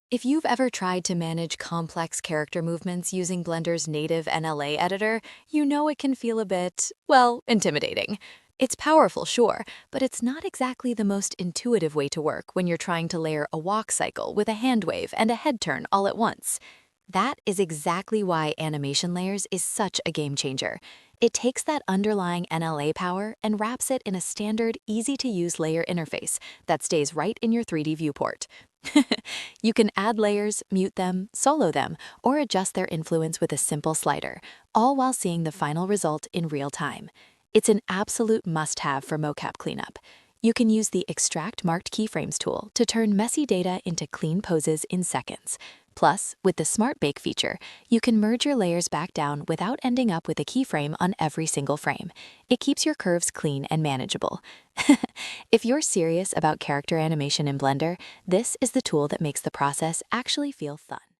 If you've ever tried to manage complex character movements using Blender's native NLA editor, you know it can feel a bit, well, intimidating. It's powerful, sure, but it's not exactly the most intuitive way to work when you're trying to layer a walk cycle with a hand wave and a head turn all at once. That is exactly why animation layers is such a game changer. It takes that underlying NLA power and wraps it in a standard, easy-to-use layer interface that stays right in your 3D viewport. You can add layers, mute them, solo them, or adjust their influence with a simple slider, all while seeing the final result in real time. It's an absolute must-have for mocap cleanup. You can use the Extract Marked Keyframes tool to turn messy data into clean poses in seconds. Plus, with the Smart Bake feature, you can merge your layers back down without ending up with a keyframe on every single frame. It keeps your curves clean and manageable. If you're serious about character animation in Blender, this is the tool that makes the process actually feel fun.